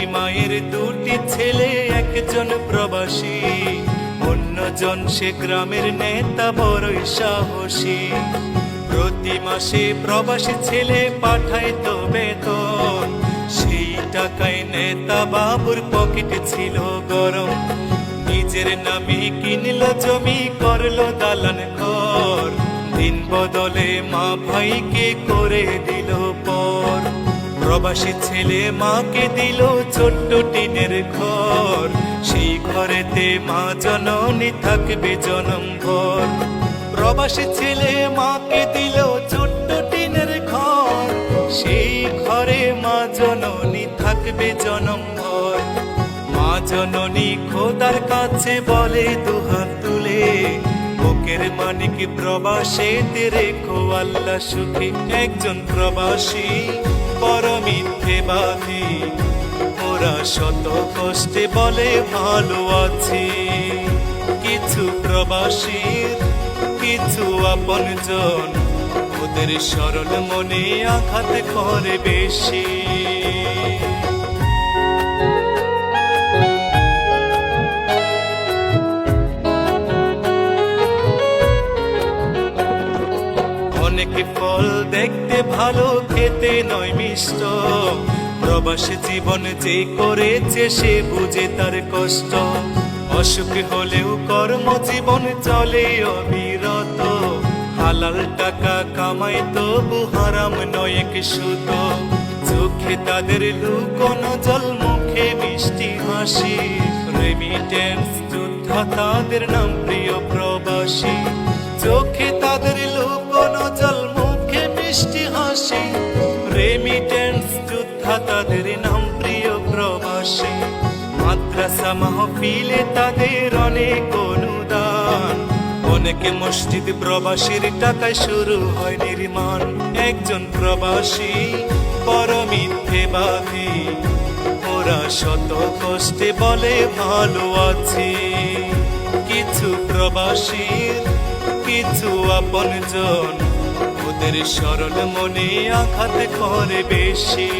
একই মায়ের দুটি ছেলে, একজন প্রবাসী, অন্যজন সে গ্রামের নেতা বড়ই সাহসী। প্রতি মাসে প্রবাসী ছেলে পাঠাইতো বেতন, সেই টাকায় নেতা বাবুর পকেটে ছিল গরম। নিজের নামে কিনলো জমি, করলো দালান ঘর, দিন বদলে মা ভাইকে করে দিল পর। প্রবাসী ছেলে মাকে দিল ছোট্ট টিনের ঘর, সেই ঘরেতে মা জননী থাকবে জনম ভর। প্রবাসী ছেলে মাকে দিল ছোট্ট টিনের ঘর, সেই ঘরে মা জননী থাকবে জনম ভর। মা জননী খোদার কাছে বলে দুহাত তুলে, বুকের মানিক প্রবাসীতে রেখো আল্লাহ সুখে। একজন প্রবাসী বড় মিথ্যেবাদী, ওরা শত কষ্টে বলে ভালো আছি। কিছু প্রবাসীর কিছু আপনজন, ওদের সরল মনে আঘাত করে বেশি। অনেক ফল দেখতে ভালো, খেতে নয় মিষ্ট, প্রবাসী জীবন যে করেছে সে বুঝে তার কষ্ট। অসুখ হলেও কর্মজীবন চলে অবিরত, হালাল টাকা কামাই তবু হারাম নয় এক সুত। চোখে তাদের লুকোনো জল, মুখে মিষ্টি হাসি, রেমিটেন্স যোদ্ধা তাদের নাম প্রিয় প্রবাসী। চোখে তাদের লুকোনো জল, মুখে মিষ্টি হাসি, রেমিটেন্স যোদ্ধা তাদের নাম প্রিয় প্রবাসী। মাদ্রাসা মাহফিলে তাদের অনেক অনুদান, অনেক মসজিদ প্রবাসীর টাকায় শুরু হয় নির্মাণ। একজন প্রবাসী বড় মিথ্যেবাদী, ওরা শত কষ্টে বলে ভালো আছি। কিছু প্রবাসীর কিছু আপনজন, ওদের সরল মনে আঘাত করে বেশি।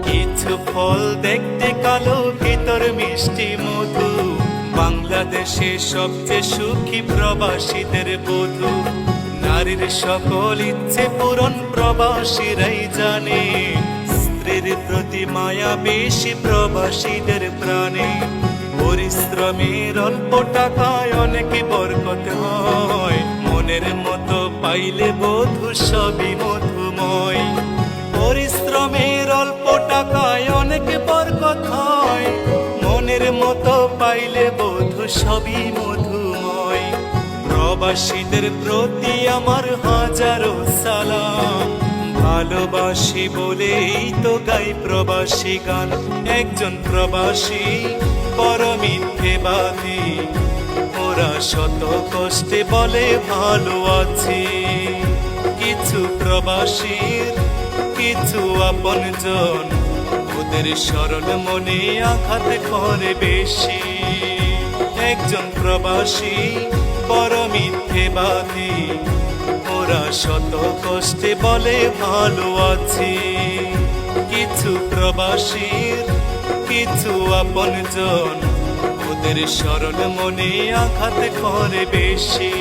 কিছু ফল দেখতে কালো, ভিতর মিষ্টি মধু, বাংলাদেশে সবচেয়ে সুখী প্রবাসীদের বধূ। নারীর সকল ইচ্ছে পূরণ প্রবাসীরাই জানে, স্ত্রীর প্রতি মায়া বেশি প্রবাসীদের প্রাণে। পরিশ্রমের অল্প টাকায় অনেক বরকত হয়, মনের মতো পাইলে বধূ সবই মধুময়। পরিশ্রমের অল্প টাকায় অনেক বরকত হয়, মনের মতো পাইলে বধূ সবই মধুময়। প্রবাসীদের প্রতি আমার হাজারো সালাম, ভালোবাসি বলেই তো গাই প্রবাসী গান। একজন প্রবাসী বড় মিথ্যেবাদী, ওরা শত কষ্টে বলে ভালো আছি। কিছু প্রবাসীর কিছু আপনজন, ওদের সরল মনে আঘাত করে বেশি। একজন প্রবাসী বড় মিথ্যেবাদী, ওরা শত কষ্টে বলে ভালো আছি। কিছু প্রবাসীর কিছু আপনজন, ওদের সরল মনে আঘাত করে বেশি।